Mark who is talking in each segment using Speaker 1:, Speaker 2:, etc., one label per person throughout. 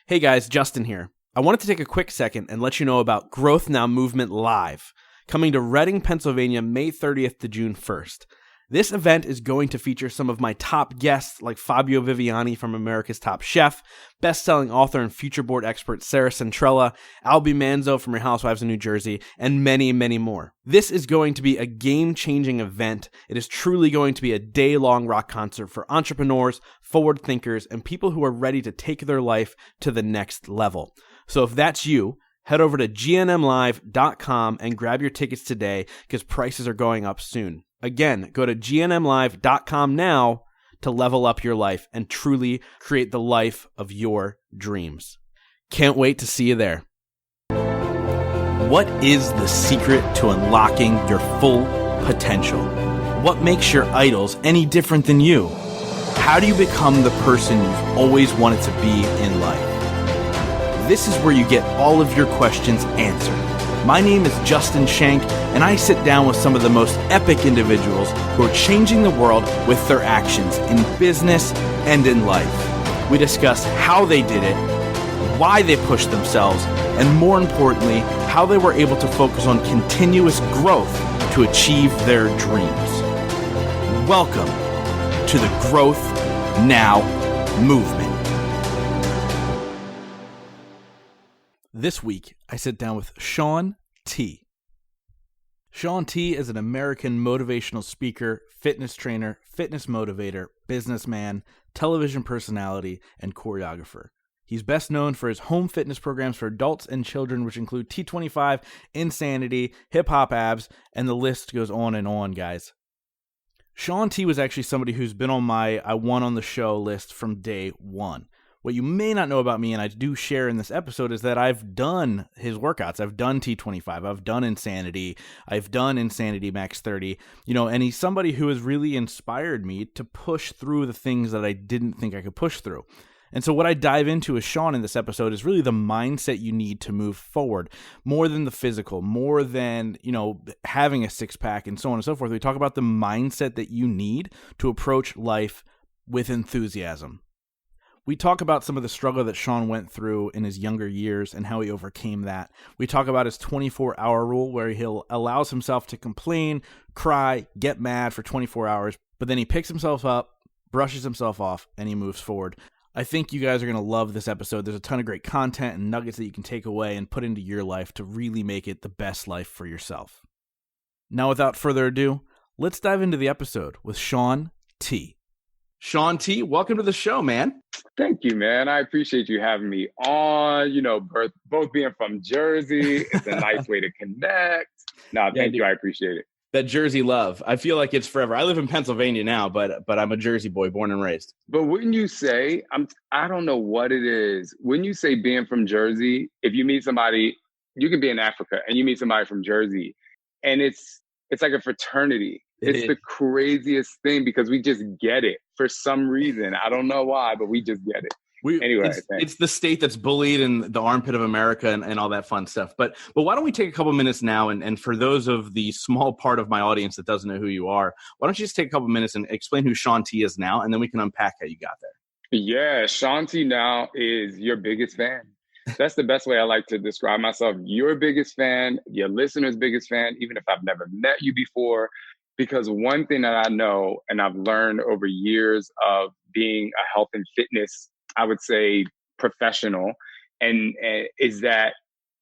Speaker 1: Hey guys, Justin here. I wanted to take a quick second and let you know about Growth Now Movement Live, coming to Reading, Pennsylvania, May 30th to June 1st. This event is going to feature some of my top guests like Fabio Viviani from America's Top Chef, best-selling author and future board expert Sarah Centrella, Albie Manzo from Real Housewives of New Jersey, and many, many more. This is going to be a game-changing event. It is truly going to be a day-long rock concert for entrepreneurs, forward thinkers, and people who are ready to take their life to the next level. So if that's you, head over to gnmlive.com and grab your tickets today because prices are going up soon. Again, go to gnmlive.com now to level up your life and truly create the life of your dreams. Can't wait to see you there. What is the secret to unlocking your full potential? What makes your idols any different than you? How do you become the person you've always wanted to be in life? This is where you get all of your questions answered. My name is Justin Shank, and I sit down with some of the most epic individuals who are changing the world with their actions in business and in life. We discuss how they did it, why they pushed themselves, and more importantly, how they were able to focus on continuous growth to achieve their dreams. Welcome to the Growth Now Movement. This week, I sit down with Shaun T. Shaun T is an American motivational speaker, fitness trainer, fitness motivator, businessman, television personality, and choreographer. He's best known for his home fitness programs for adults and children, which include T25, Insanity, Hip Hop Abs, and the list goes on, guys. Shaun T was actually somebody who's been on my I Want on the Show list from day one. What you may not know about me, and I do share in this episode, is that I've done his workouts. I've done T25. I've done Insanity. I've done Insanity Max 30. And he's somebody who has really inspired me to push through the things that I didn't think I could push through. And so what I dive into with Shaun in this episode is really the mindset you need to move forward, more than the physical, more than, having a six-pack and so on and so forth. We talk about the mindset that you need to approach life with enthusiasm. We talk about some of the struggle that Shaun went through in his younger years and how he overcame that. We talk about his 24-hour rule where he'll allows himself to complain, cry, get mad for 24 hours, but then he picks himself up, brushes himself off, and he moves forward. I think you guys are going to love this episode. There's a ton of great content and nuggets that you can take away and put into your life to really make it the best life for yourself. Now, without further ado, let's dive into the episode with Shaun T. Shaun T, welcome to the show, man.
Speaker 2: Thank you, man. I appreciate you having me on. Both being from Jersey, it's a nice way to connect. Thank you. I appreciate it.
Speaker 1: That Jersey love. I feel like it's forever. I live in Pennsylvania now, but I'm a Jersey boy, born and raised.
Speaker 2: But wouldn't you say, I don't know what it is. When you say being from Jersey, if you meet somebody, you can be in Africa and you meet somebody from Jersey, and it's like a fraternity. It's the craziest thing because we just get it for some reason. I don't know why, but we just get it. It's the state that's bullied in the armpit of America and all that fun stuff. But why don't we take a couple minutes now, and for those of the small part of my audience that doesn't know who you are, why don't you just take a couple minutes and explain who Shaun T is now, and then we can unpack how you got there. Yeah, Shaun T now is your biggest fan. That's the best way I like to describe myself. Your biggest fan, your listener's biggest fan, even if I've never met you before. Because one thing that I know and I've learned over years of being a health and fitness, I would say, professional, and is that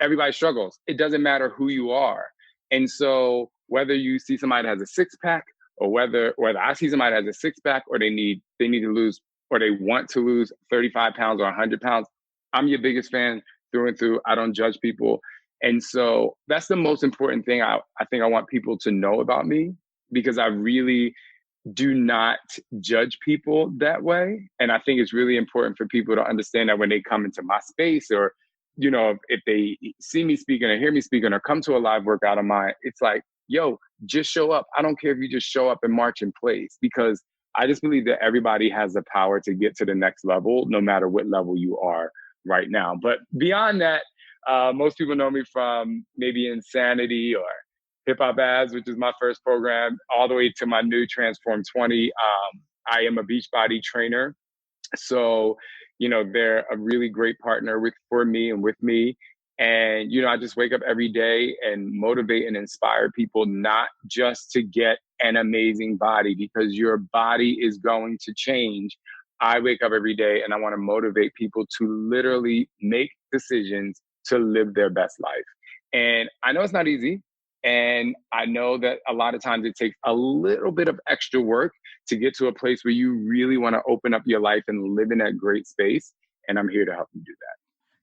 Speaker 2: everybody struggles. It doesn't matter who you are. And so whether you see somebody that has a six-pack or whether I see somebody that has a six-pack or they need to lose or they want to lose 35 pounds or 100 pounds, I'm your biggest fan through and through. I don't judge people. And so that's the most important thing I think I want people to know about me, because I really do not judge people that way. And I think it's really important for people to understand that when they come into my space, or, if they see me speaking or hear me speaking or come to a live workout of mine, it's like, yo, just show up. I don't care if you just show up and march in place, because I just believe that everybody has the power to get to the next level, no matter what level you are right now. But beyond that, most people know me from maybe Insanity or Hip Hop Abs, which is my first program, all the way to my new Transform 20. I am a Beachbody trainer. So they're a really great partner for me and with me. And, I just wake up every day and motivate and inspire people, not just to get an amazing body, because your body is going to change. I wake up every day and I want to motivate people to literally make decisions to live their best life. And I know it's not easy. And I know that a lot of times it takes a little bit of extra work to get to a place where you really want to open up your life and live in that great space. And I'm here to help you do that.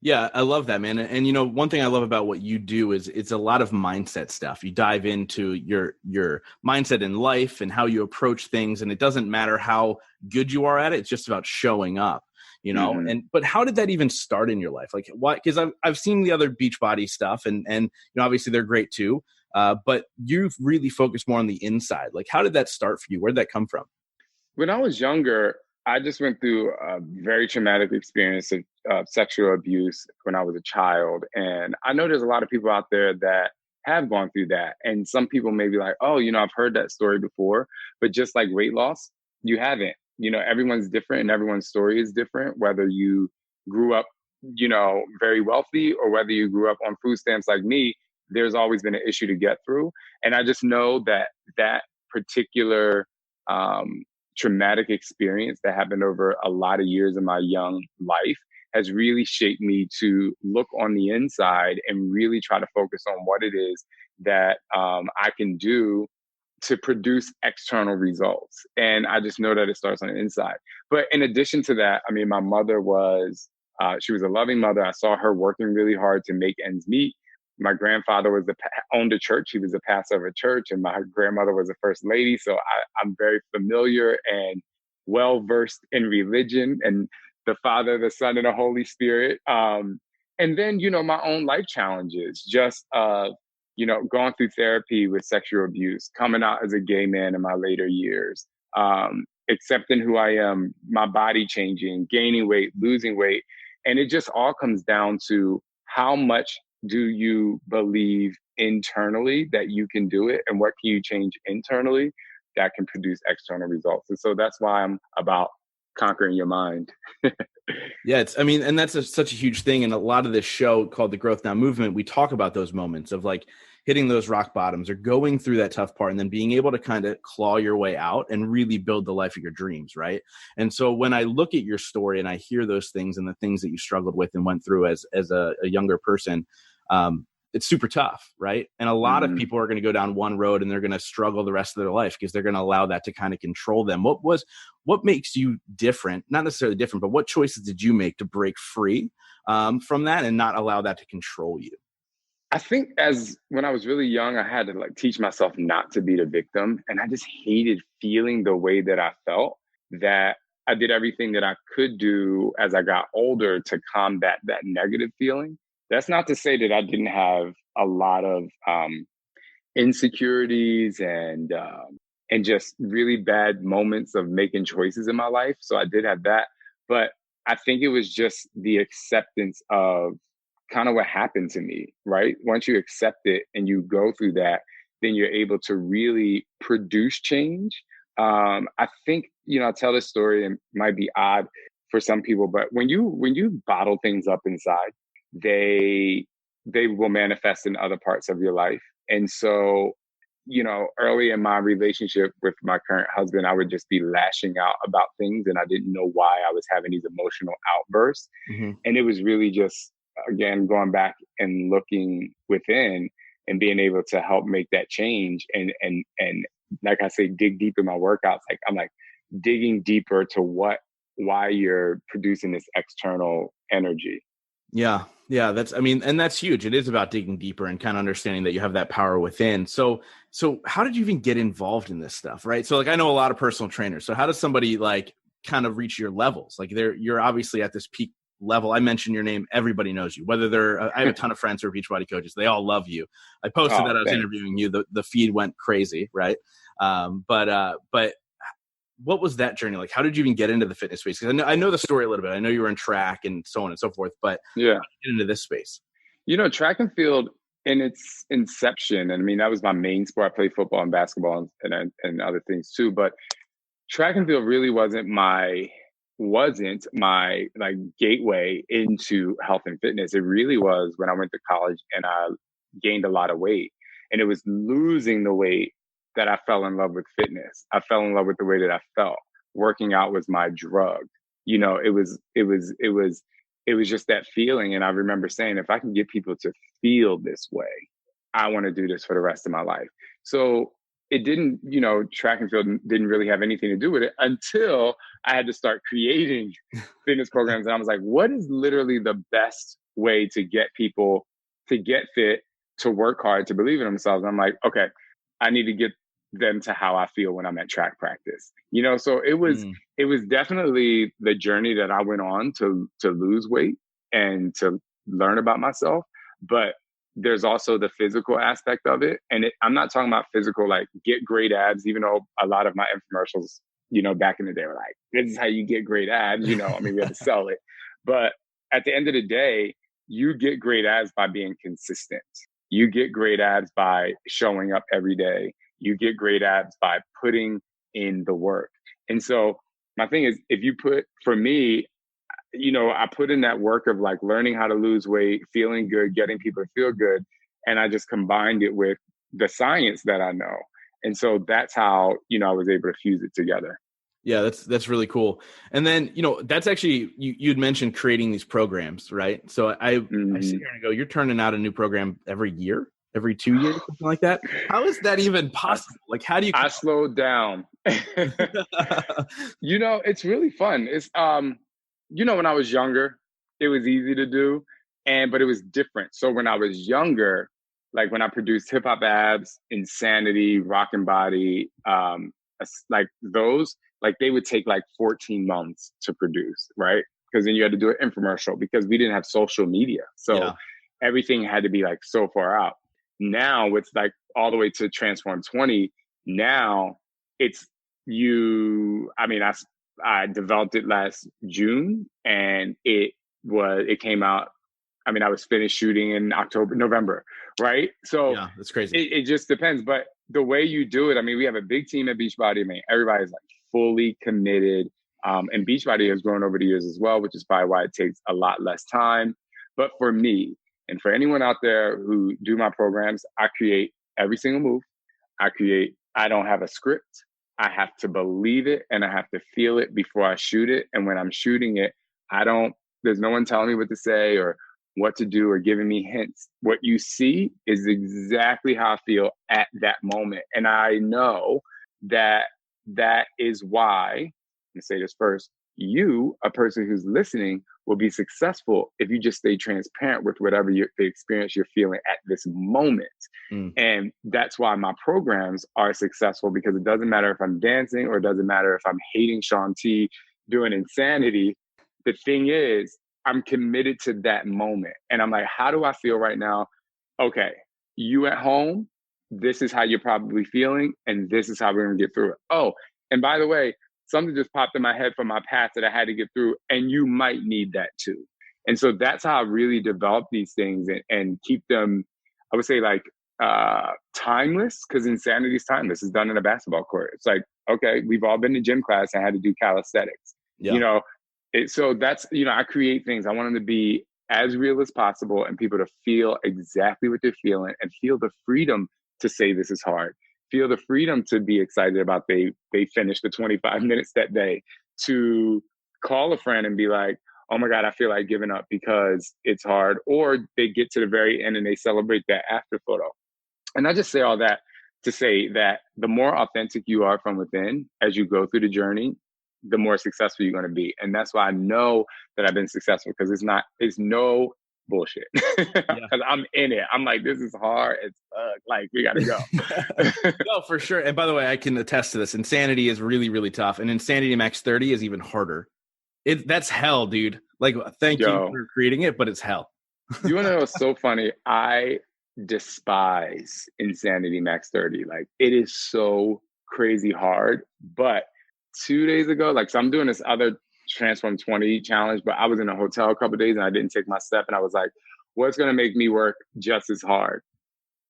Speaker 1: Yeah, I love that, man. And one thing I love about what you do is it's a lot of mindset stuff. You dive into your mindset in life and how you approach things, and it doesn't matter how good you are at it. It's just about showing up,
Speaker 2: Mm-hmm.
Speaker 1: but how did that even start in your life? Like, why? Because I've seen the other Beachbody stuff, and obviously they're great too. But you've really focused more on the inside. Like, how did that start for you? Where did that come from?
Speaker 2: When I was younger, I just went through a very traumatic experience of sexual abuse when I was a child. And I know there's a lot of people out there that have gone through that. And some people may be like, oh, I've heard that story before. But just like weight loss, you haven't. Everyone's different and everyone's story is different, whether you grew up, very wealthy or whether you grew up on food stamps like me. There's always been an issue to get through. And I just know that particular traumatic experience that happened over a lot of years of my young life has really shaped me to look on the inside and really try to focus on what it is that I can do to produce external results. And I just know that it starts on the inside. But in addition to that, I mean, my mother she was a loving mother. I saw her working really hard to make ends meet. My grandfather owned a church. He was a pastor of a church, and my grandmother was a first lady. So I'm very familiar and well versed in religion and the Father, the Son, and the Holy Spirit. And then, my own life challenges, just going through therapy with sexual abuse, coming out as a gay man in my later years, accepting who I am, my body changing, gaining weight, losing weight. And it just all comes down to how much do you believe internally that you can do it, and what can you change internally that can produce external results. And so that's why I'm about conquering your mind.
Speaker 1: Yeah, and that's such a huge thing. And a lot of this show called the Growth Now Movement, we talk about those moments of like hitting those rock bottoms or going through that tough part and then being able to kind of claw your way out and really build the life of your dreams, right? And so when I look at your story and I hear those things and the things that you struggled with and went through as a younger person, it's super tough, right? And a lot of people are going to go down one road and they're going to struggle the rest of their life because they're going to allow that to kind of control them. What makes you different? Not necessarily different, but what choices did you make to break free from that and not allow that to control you?
Speaker 2: I think when I was really young, I had to like teach myself not to be the victim. And I just hated feeling the way that I felt, that I did everything that I could do as I got older to combat that negative feeling. That's not to say that I didn't have a lot of insecurities and just really bad moments of making choices in my life. So I did have that. But I think it was just the acceptance of kind of what happened to me, right? Once you accept it and you go through that, then you're able to really produce change. I think, I tell this story and it might be odd for some people, but when you bottle things up inside, they will manifest in other parts of your life. And so, early in my relationship with my current husband, I would just be lashing out about things and I didn't know why I was having these emotional outbursts.
Speaker 1: Mm-hmm.
Speaker 2: And it was really just, again, going back and looking within and being able to help make that change. And like I say, dig deep in my workouts. Like I'm like digging deeper to why you're producing this external energy.
Speaker 1: Yeah. And that's huge. It is about digging deeper and kind of understanding that you have that power within. So how did you even get involved in this stuff? Right. So like, I know a lot of personal trainers. So how does somebody like kind of reach your levels? Like you're obviously at this peak level. I mentioned your name. Everybody knows you, whether I have a ton of friends who are Beachbody coaches. They all love you. I posted that I was interviewing you. The feed went crazy. Right. But what was that journey like? How did you even get into the fitness space? Because I know the story a little bit. I know you were in track and so on and so forth, but
Speaker 2: yeah,
Speaker 1: how did you get into this space?
Speaker 2: Track and field in its inception, and I mean, that was my main sport. I played football and basketball and other things too, but track and field really wasn't wasn't my like gateway into health and fitness. It really was when I went to college and I gained a lot of weight. And it was losing the weight that I fell in love with fitness. I fell in love with the way that I felt. Working out was my drug. You know, it was just that feeling. And I remember saying, if I can get people to feel this way, I want to do this for the rest of my life. So it didn't, you know, track and field didn't really have anything to do with it until I had to start creating fitness programs. And I was like, what is literally the best way to get people to get fit, to work hard, to believe in themselves? And I'm like, okay, I need to get them to how I feel when I'm at track practice. You know, so it was definitely the journey that I went on to lose weight and to learn about myself. But there's also the physical aspect of it. And I'm not talking about physical, like get great abs, even though a lot of my infomercials, you know, back in the day were like, this is how you get great abs. You know, I mean, we had to sell it. But at the end of the day, you get great abs by being consistent. You get great abs by showing up every day. You get great abs by putting in the work. And so my thing is, if you put, for me, you know, I put in that work of like learning how to lose weight, feeling good, getting people to feel good. And I just combined it with the science that I know. And so that's how, you know, I was able to fuse it together.
Speaker 1: Yeah, that's really cool. And then, you know, that's actually, you'd mentioned creating these programs, right? So I sit here and go, you're turning out a new program every year, every 2 years, something like that. How is that even possible? Like, how do you?
Speaker 2: I slowed down. You know, it's really fun. It's, you know, when I was younger, it was easy to do, but it was different. So when I was younger, like when I produced Hip Hop Abs, Insanity, Rockin' Body, like those, like they would take like 14 months to produce, right? Because then you had to do an infomercial because we didn't have social media. So everything had to be like so far out. Now it's like all the way to Transform 20. Now it's I mean, I developed it last June and it came out. I mean, I was finished shooting in November, right? So
Speaker 1: yeah, that's crazy.
Speaker 2: It just depends. But the way you do it, I mean, we have a big team at Beachbody. I mean, everybody's like fully committed. And Beachbody has grown over the years as well, which is probably why it takes a lot less time. But for me, and for anyone out there who do my programs, I create every single move. I don't have a script. I have to believe it and I have to feel it before I shoot it. And when I'm shooting it, there's no one telling me what to say or what to do or giving me hints. What you see is exactly how I feel at that moment. And I know that is why, let me say this first, you, a person who's listening, will be successful if you just stay transparent with whatever the experience you're feeling at this moment. And that's why my programs are successful, because it doesn't matter if I'm dancing or it doesn't matter if I'm hating Shaun T doing Insanity. The thing is, I'm committed to that moment. And I'm like, how do I feel right now? Okay, you at home, this is how you're probably feeling, and this is how we're gonna get through it. Oh, and by the way, something just popped in my head from my past that I had to get through, and you might need that too. And so that's how I really develop these things and keep them, I would say, like timeless, because Insanity is timeless. It's done in a basketball court. It's like, okay, we've all been to gym class and had to do calisthenics. You know, so that's, you know, I create things. I want them to be as real as possible and people to feel exactly what they're feeling and feel the freedom to say this is hard. Feel the freedom to be excited about they finished the 25 minutes that day, to call a friend and be like, oh my God, I feel like giving up because it's hard. Or they get to the very end and they celebrate that after photo. And I just say all that to say that the more authentic you are from within as you go through the journey, the more successful you're going to be. And that's why I know that I've been successful, because it's no bullshit. Because I'm in it. I'm like, this is hard as fuck. Like, we got to go.
Speaker 1: No, for sure. And by the way, I can attest to this. Insanity is really, really tough. And Insanity Max 30 is even harder. That's hell, dude. Like, thank you for creating it, but it's hell.
Speaker 2: You want to know what's so funny? I despise Insanity Max 30. Like, it is so crazy hard. But 2 days ago, like, so I'm doing this other Transform 20 challenge, but I was in a hotel a couple of days and I didn't take my step. And I was like, what's going to make me work just as hard?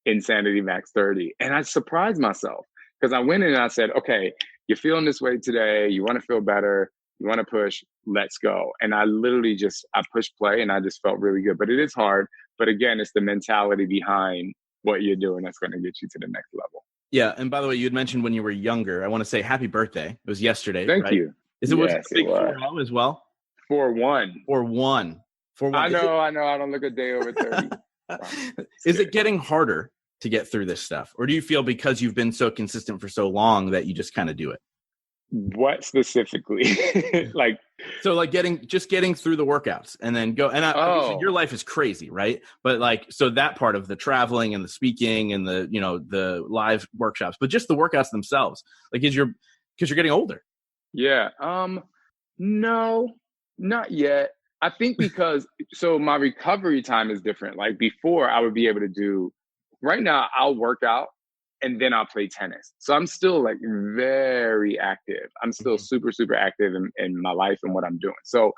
Speaker 2: Insanity Max 30. And I surprised myself, because I went in and I said, okay, you're feeling this way today. You want to feel better. You want to push. let's go. And I literally I pushed play and I just felt really good. But it is hard. But again, it's the mentality behind what you're doing that's going to get you to the next level.
Speaker 1: Yeah. And by the way, you had mentioned when you were younger, I want to say happy birthday. It was yesterday,
Speaker 2: Thank
Speaker 1: right?
Speaker 2: you.
Speaker 1: Was it
Speaker 2: Yes,
Speaker 1: a
Speaker 2: it
Speaker 1: big
Speaker 2: was.
Speaker 1: 4-0 as well?
Speaker 2: 4-1.
Speaker 1: 4-1. 4-1.
Speaker 2: I know. I don't look a day over 30.
Speaker 1: Is it getting harder to get through this stuff? Or do you feel because you've been so consistent for so long that you just kind of do it?
Speaker 2: What specifically? Like
Speaker 1: getting through the workouts and then go. And obviously your life is crazy, right? But like, so that part of the traveling and the speaking and the, the live workshops, but just the workouts themselves, like because you're getting older.
Speaker 2: Yeah. No, not yet. I think because so my recovery time is different. Like before I would be able to do right now, I'll work out and then I'll play tennis. So I'm still like very active. I'm still super, super active in my life and what I'm doing. So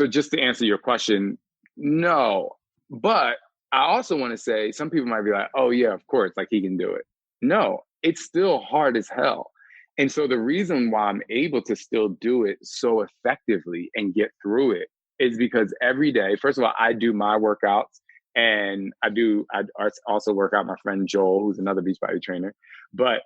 Speaker 2: just to answer your question, no. But I also want to say some people might be like, oh yeah, of course, like he can do it. No, it's still hard as hell. And so the reason why I'm able to still do it so effectively and get through it is because every day, first of all, I do my workouts and I also work out my friend Joel, who's another Beachbody trainer. But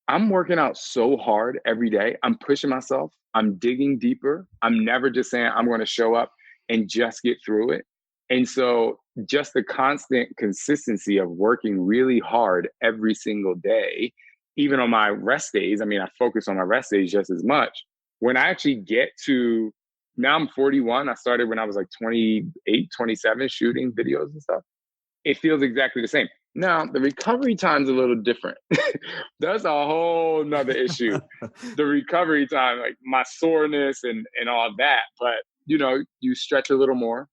Speaker 2: I'm working out so hard every day. I'm pushing myself. I'm digging deeper. I'm never just saying I'm going to show up and just get through it. And so just the constant consistency of working really hard every single day, even on my rest days. I mean, I focus on my rest days just as much. When I actually get to, now I'm 41. I started when I was like 28, 27 shooting videos and stuff. It feels exactly the same. Now, the recovery time's a little different. That's a whole nother issue. The recovery time, like my soreness and all that. But, you stretch a little more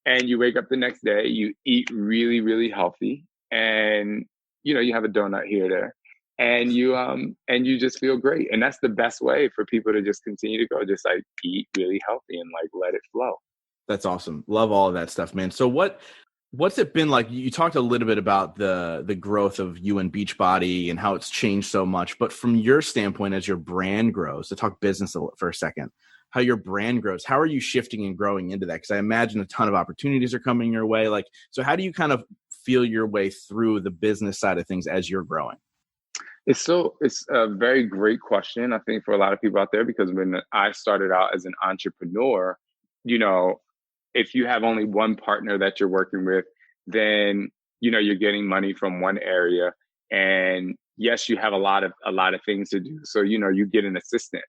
Speaker 2: and you wake up the next day, you eat really, really healthy. And, you have a donut here or there. And you just feel great. And that's the best way for people to just continue to go, just like eat really healthy and like let it flow.
Speaker 1: That's awesome. Love all of that stuff, man. So what's it been like? You talked a little bit about the growth of you and Beachbody and how it's changed so much, but from your standpoint, as your brand grows, to talk business for a second, how your brand grows, how are you shifting and growing into that? Because I imagine a ton of opportunities are coming your way. Like, so how do you kind of feel your way through the business side of things as you're growing?
Speaker 2: It's a very great question, I think, for a lot of people out there, because when I started out as an entrepreneur, if you have only one partner that you're working with, then, you're getting money from one area. And yes, you have a lot of things to do. So, you get an assistant.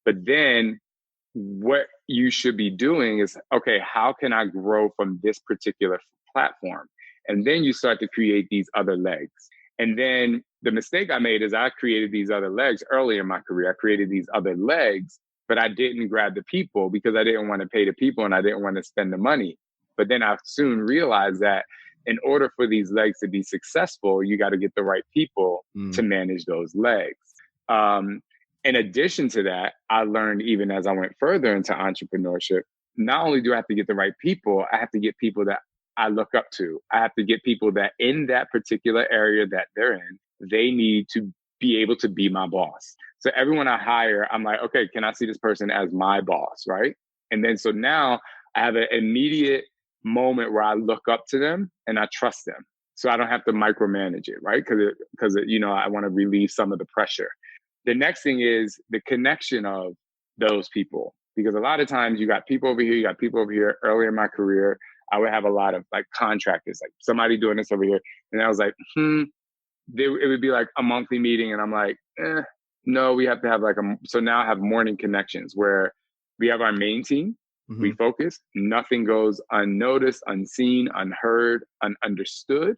Speaker 2: But then what you should be doing is, okay, how can I grow from this particular platform? And then you start to create these other legs. And then the mistake I made is I created these other legs early in my career. I created these other legs, but I didn't grab the people because I didn't want to pay the people and I didn't want to spend the money. But then I soon realized that in order for these legs to be successful, you got to get the right people to manage those legs. In addition to that, I learned even as I went further into entrepreneurship, not only do I have to get the right people, I have to get people that I look up to. I have to get people that in that particular area that they're in, they need to be able to be my boss. So everyone I hire, I'm like, okay, can I see this person as my boss, right? And then so now I have an immediate moment where I look up to them and I trust them. So I don't have to micromanage it, right? Because I want to relieve some of the pressure. The next thing is the connection of those people. Because a lot of times you got people over here, you got people over here. Earlier in my career, I would have a lot of like contractors, like somebody doing this over here. And I was like, it would be like a monthly meeting. And I'm like, no, we have to have so now I have morning connections where we have our main team. Mm-hmm. We focus. Nothing goes unnoticed, unseen, unheard, ununderstood.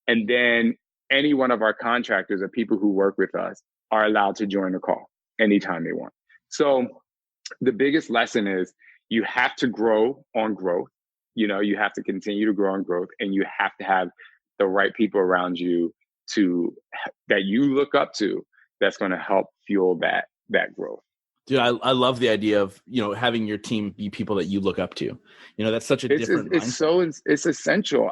Speaker 2: And then any one of our contractors or people who work with us are allowed to join the call anytime they want. So the biggest lesson is you have to grow on growth. You have to continue to grow on growth, and you have to have the right people around you that you look up to that's going to help fuel that growth.
Speaker 1: Dude, I love the idea of, having your team be people that you look up to. That's such a different mindset.
Speaker 2: It's essential.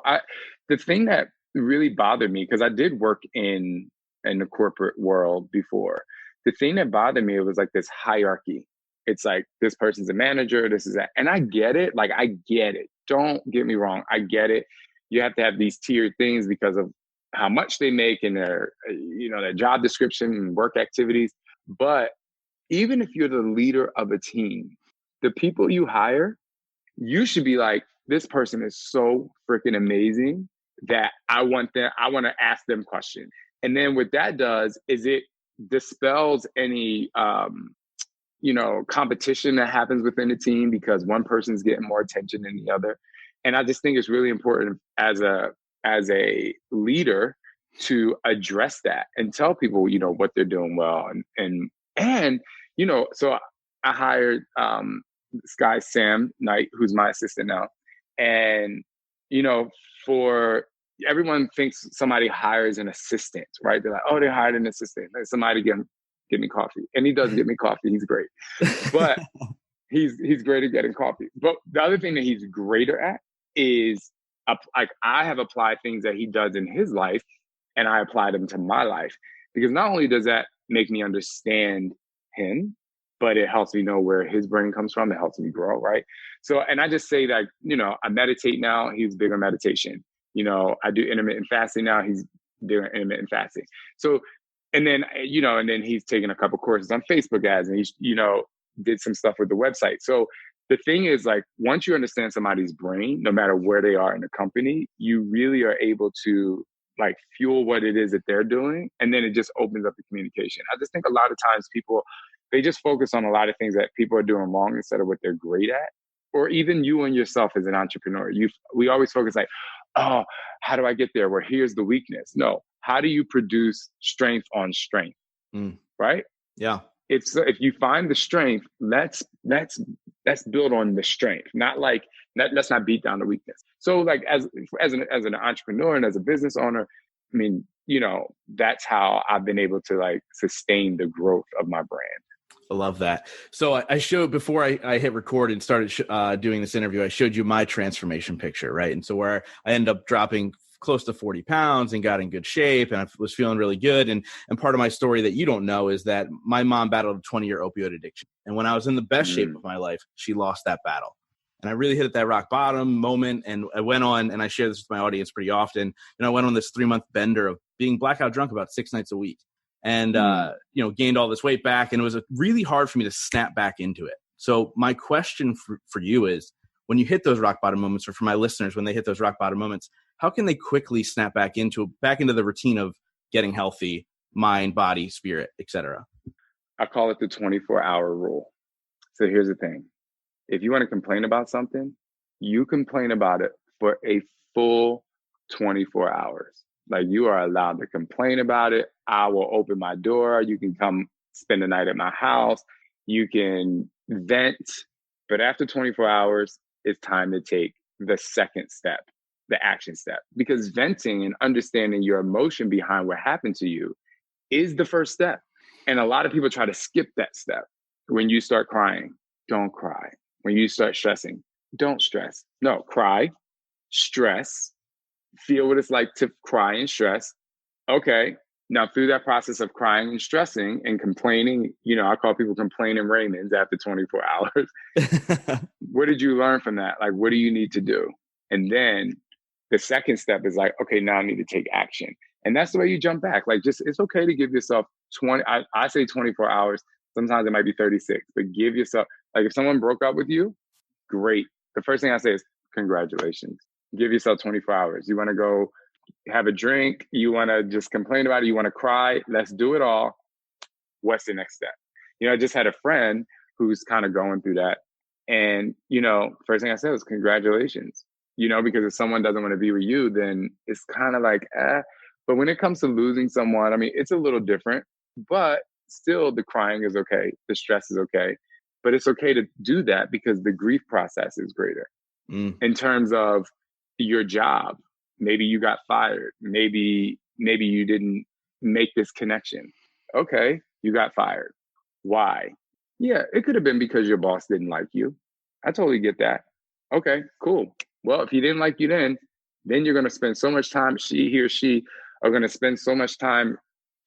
Speaker 2: The thing that really bothered me, because I did work in the corporate world before, the thing that bothered me, it was like this hierarchy. it's like, this person's a manager, this is that. And I get it. Like, I get it. Don't get me wrong. I get it. You have to have these tiered things because of how much they make and their, their job description and work activities. But even if you're the leader of a team, the people you hire, you should be like, this person is so freaking amazing that I want to ask them questions. And then what that does is it dispels any, competition that happens within the team because one person's getting more attention than the other. And I just think it's really important as a leader to address that and tell people, what they're doing well. And so I hired this guy, Sam Knight, who's my assistant now. And, for everyone thinks somebody hires an assistant, right? They're like, oh, they hired an assistant. Like, somebody get me coffee. And he does get me coffee. He's great. But he's great at getting coffee. But the other thing that he's greater at is like, I have applied things that he does in his life and I apply them to my life, because not only does that make me understand him, but it helps me know where his brain comes from. It helps me grow, right? So, and I just say that, I meditate now. He's big on meditation. I do intermittent fasting now. He's doing intermittent fasting. So, and then he's taken a couple courses on Facebook ads, and he's, did some stuff with the website. So the thing is, like, once you understand somebody's brain, no matter where they are in the company, you really are able to like fuel what it is that they're doing. And then it just opens up the communication. I just think a lot of times people, they just focus on a lot of things that people are doing wrong instead of what they're great at. Or even you and yourself as an entrepreneur, we always focus like, oh, how do I get there? Well, here's the weakness. No, how do you produce strength on strength? Right?
Speaker 1: Yeah.
Speaker 2: It's if you find the strength, let's build on the strength. Not like let's not beat down the weakness. So like as an entrepreneur and as a business owner, I mean, that's how I've been able to like sustain the growth of my brand.
Speaker 1: I love that. So I showed before I hit record and started doing this interview, I showed you my transformation picture, right? And so where I ended up dropping close to 40 pounds and got in good shape and I was feeling really good. And part of my story that you don't know is that my mom battled a 20-year opioid addiction. And when I was in the best shape of my life, she lost that battle. And I really hit at that rock bottom moment. And I went on, and I share this with my audience pretty often, I went on this 3-month bender of being blackout drunk about 6 nights a week. And, gained all this weight back. And it was really hard for me to snap back into it. So my question for you is, when you hit those rock bottom moments, or for my listeners, when they hit those rock bottom moments, how can they quickly snap back into the routine of getting healthy, mind, body, spirit, etc.?
Speaker 2: I call it the 24-hour rule. So here's the thing. If you want to complain about something, you complain about it for a full 24 hours. Like, you are allowed to complain about it. I will open my door. You can come spend the night at my house. You can vent. But after 24 hours, it's time to take the second step, the action step. Because venting and understanding your emotion behind what happened to you is the first step. And a lot of people try to skip that step. When you start crying, don't cry. When you start stressing, don't stress. No, cry, stress, feel what it's like to cry and stress. Okay. Now, through that process of crying and stressing and complaining, I call people complaining Raymonds after 24 hours. What did you learn from that? Like, what do you need to do? And then the second step is like, okay, now I need to take action. And that's the way you jump back. Like, just, it's okay to give yourself 20, I say 24 hours. Sometimes it might be 36, but give yourself, like, if someone broke up with you, great. The first thing I say is congratulations. Give yourself 24 hours. You want to go have a drink? You want to just complain about it? You want to cry? Let's do it all. What's the next step? I just had a friend who's kind of going through that. And, first thing I said was congratulations, because if someone doesn't want to be with you, then it's kind of like, But when it comes to losing someone, I mean, it's a little different, but still the crying is okay. The stress is okay. But it's okay to do that because the grief process is greater. In terms of your job, maybe you got fired. Maybe you didn't make this connection. Okay, you got fired. Why? Yeah, it could have been because your boss didn't like you. I totally get that. Okay, cool. Well, if he didn't like you then you're going to spend so much time, he or she are going to spend so much time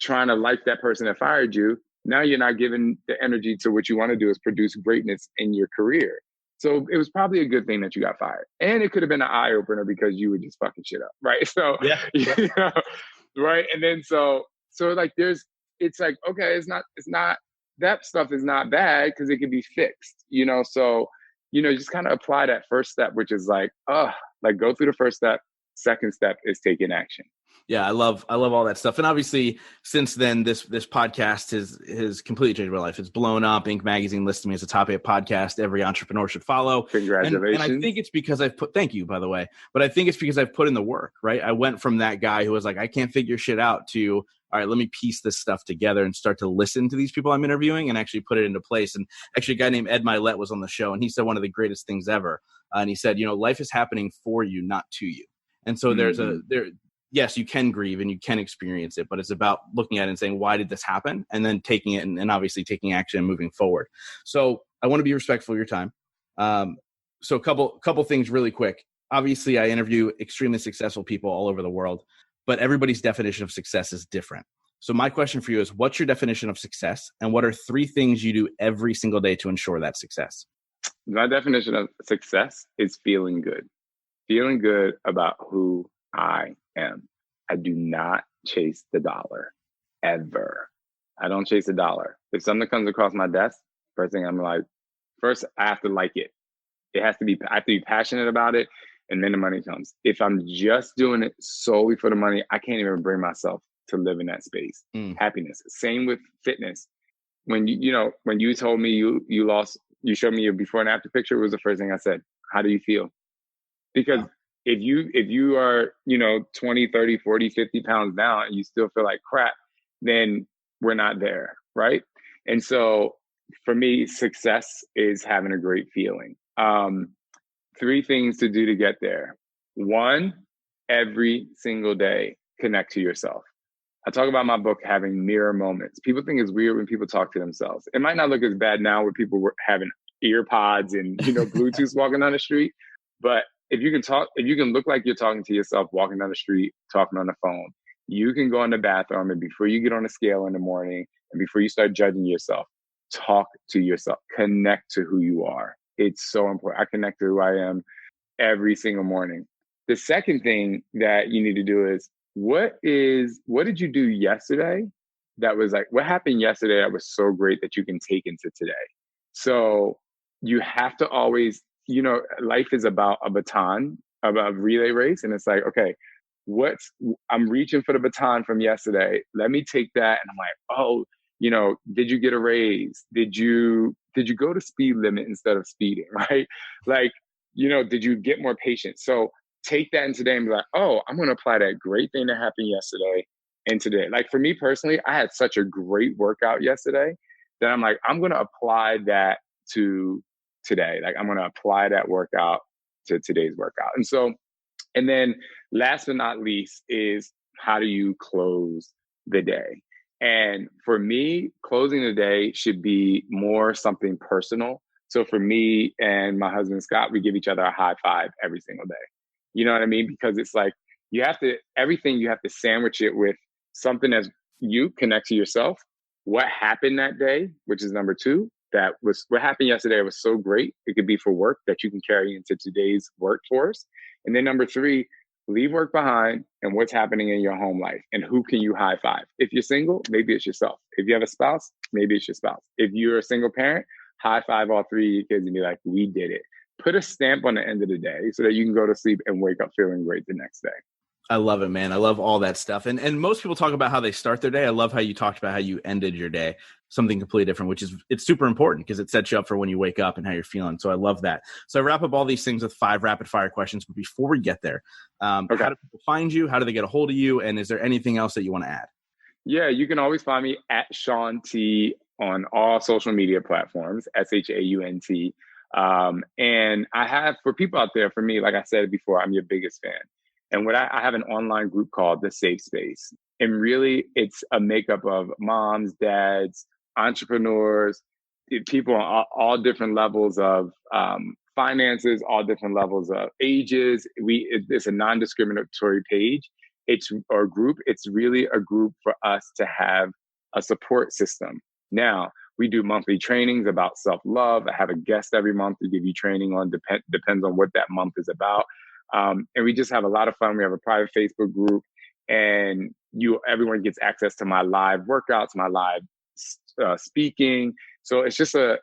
Speaker 2: trying to like that person that fired you. Now you're not giving the energy to what you want to do, is produce greatness in your career. So it was probably a good thing that you got fired. And it could have been an eye opener because you were just fucking shit up. Right. So,
Speaker 1: Yeah.
Speaker 2: you know, right. And then so like it's like, okay, it's not, that stuff is not bad because it can be fixed, So, just kind of apply that first step, which is like, go through the first step. Second step is taking action.
Speaker 1: Yeah, I love all that stuff. And obviously, since then, this podcast has completely changed my life. It's blown up. Inc. Magazine listed me as a top 8 podcast every entrepreneur should follow.
Speaker 2: Congratulations.
Speaker 1: And I think it's because thank you, by the way, but I think it's because I've put in the work, right? I went from that guy who was like, I can't figure shit out, to, all right, let me piece this stuff together and start to listen to these people I'm interviewing and actually put it into place. And actually, a guy named Ed Milet was on the show, and he said one of the greatest things ever. And he said, life is happening for you, not to you. And so yes, you can grieve and you can experience it, but it's about looking at it and saying, why did this happen? And then taking it and obviously taking action and moving forward. So I want to be respectful of your time. So a couple things really quick. Obviously, I interview extremely successful people all over the world, but everybody's definition of success is different. So my question for you is, what's your definition of success? And what are 3 things you do every single day to ensure that success?
Speaker 2: My definition of success is feeling good about who I am. I do not chase the dollar, ever. I don't chase the dollar. If something comes across my desk, first thing I'm like, first I have to like it. I have to be passionate about it, and then the money comes. If I'm just doing it solely for the money, I can't even bring myself to live in that space. Happiness. Same with fitness. When you told me you showed me your before and after picture, it was the first thing I said. How do you feel? Because if you are, 20, 30, 40, 50 pounds down and you still feel like crap, then we're not there. Right. And so for me, success is having a great feeling. 3 things to do to get there. 1, every single day, connect to yourself. I talk about my book having mirror moments. People think it's weird when people talk to themselves. It might not look as bad now with people having ear pods and, Bluetooth walking down the street. But if you can look like you're talking to yourself, walking down the street, talking on the phone, you can go in the bathroom, and before you get on the scale in the morning and before you start judging yourself, talk to yourself, connect to who you are. It's so important. I connect to who I am every single morning. The second thing that you need to do is, what did you do yesterday that was like, what happened yesterday that was so great that you can take into today? So you have to always, life is about a baton, about a relay race. And it's like, okay, I'm reaching for the baton from yesterday. Let me take that. And I'm like, did you get a raise? Did you go to speed limit instead of speeding? Right. Like, did you get more patience? So take that in today and be like, oh, I'm going to apply that great thing that happened yesterday and today. Like for me personally, I had such a great workout yesterday that I'm like, I'm going to apply that to today. Like I'm going to apply that workout to today's workout. And then last but not least is, how do you close the day? And for me, closing the day should be more something personal. So for me and my husband, Scott, we give each other a high five every single day. You know what I mean? Because it's like, you have to sandwich it with something as you connect to yourself. What happened that day, which is number 2. What happened yesterday was so great. It could be for work that you can carry into today's workforce. And then number 3, leave work behind and what's happening in your home life and who can you high five. If you're single, maybe it's yourself. If you have a spouse, maybe it's your spouse. If you're a single parent, high five all 3 of your kids and be like, we did it. Put a stamp on the end of the day so that you can go to sleep and wake up feeling great the next day.
Speaker 1: I love it, man. I love all that stuff. And most people talk about how they start their day. I love how you talked about how you ended your day, something completely different, it's super important because it sets you up for when you wake up and how you're feeling. So I love that. So I wrap up all these things with 5 rapid fire questions. But before we get there, How do people find you? How do they get a hold of you? And is there anything else that you want to add?
Speaker 2: Yeah, you can always find me at Shaun T on all social media platforms, SHAUNT. And I have, for people out there, for me, like I said before, I'm your biggest fan. And I have an online group called The Safe Space. And really, it's a makeup of moms, dads, entrepreneurs, people on all different levels of finances, all different levels of ages. It's a non-discriminatory page. It's really a group for us to have a support system Now, we do monthly trainings about self-love. I have a guest every month to give you training on, depends on what that month is about. And we just have a lot of fun. We have a private Facebook group, and everyone gets access to my live workouts, my live speaking. So it's just an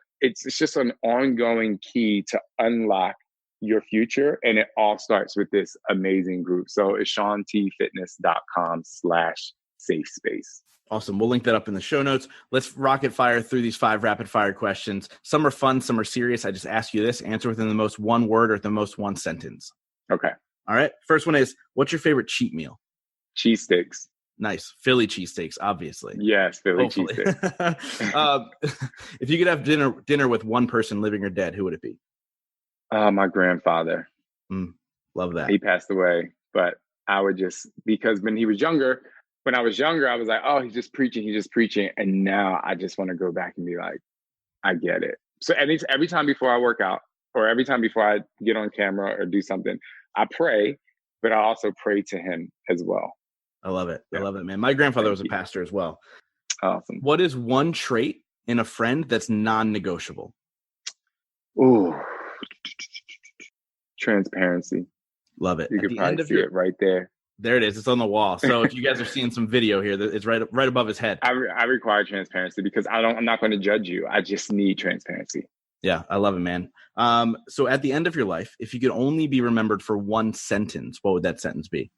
Speaker 2: ongoing key to unlock your future. And it all starts with this amazing group. So it's ShaunTfitness.com/safe space.
Speaker 1: Awesome. We'll link that up in the show notes. Let's rocket fire through these 5 rapid fire questions. Some are fun, some are serious. I just ask you this, answer within the most one word or the most one sentence.
Speaker 2: Okay.
Speaker 1: All right. First one is, what's your favorite cheat meal?
Speaker 2: Cheese sticks.
Speaker 1: Nice. Philly cheesesteaks, obviously.
Speaker 2: Yes, Philly cheesesteaks.
Speaker 1: If you could have dinner with one person, living or dead, who would it be?
Speaker 2: My grandfather.
Speaker 1: Love that.
Speaker 2: He passed away, but I would because when I was younger, I was like, oh, he's just preaching. And now I just want to go back and be like, I get it. So every time before I work out, or every time before I get on camera or do something, I pray, but I also pray to him as well.
Speaker 1: I love it. I love it, man. My grandfather was a pastor as well.
Speaker 2: Awesome.
Speaker 1: What is one trait in a friend that's non-negotiable?
Speaker 2: Ooh, transparency.
Speaker 1: Love it.
Speaker 2: You can probably see it right there.
Speaker 1: There it is. It's on the wall. So if you guys are seeing some video here, it's right above his head.
Speaker 2: I require transparency because I'm not going to judge you. I just need transparency.
Speaker 1: Yeah, I love it, man. So at the end of your life, if you could only be remembered for one sentence, what would that sentence be?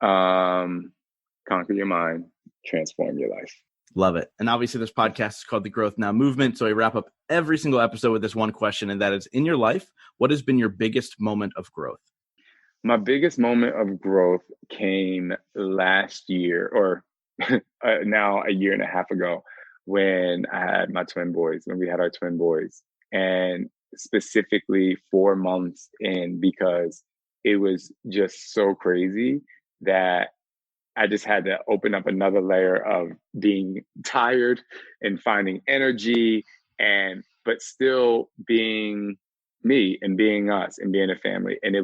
Speaker 2: Conquer your mind, transform your life.
Speaker 1: Love it. And obviously this podcast is called The Growth Now Movement. So I wrap up every single episode with this one question, and that is, in your life, what has been your biggest moment of growth?
Speaker 2: My biggest moment of growth came last year, or now a year and a half ago, when I had when we had our twin boys, and specifically 4 months in, because it was just so crazy that I just had to open up another layer of being tired and finding energy, but still being me and being us and being a family. And it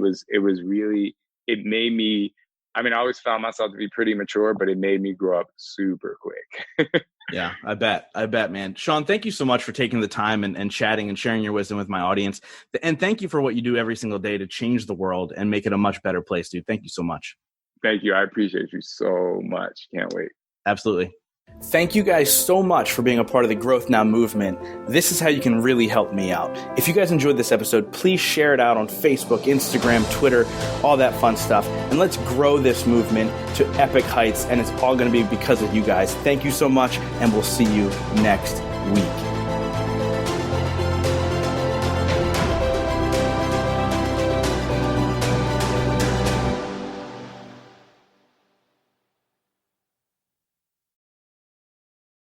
Speaker 2: made me, I always found myself to be pretty mature, but it made me grow up super quick.
Speaker 1: Yeah, I bet, man. Shaun, thank you so much for taking the time and chatting and sharing your wisdom with my audience. And thank you for what you do every single day to change the world and make it a much better place, dude. Thank you so much.
Speaker 2: Thank you. I appreciate you so much. Can't wait.
Speaker 1: Absolutely. Thank you guys so much for being a part of the Growth Now movement. This is how you can really help me out. If you guys enjoyed this episode, please share it out on Facebook, Instagram, Twitter, all that fun stuff. And let's grow this movement to epic heights. And it's all going to be because of you guys. Thank you so much. And we'll see you next week.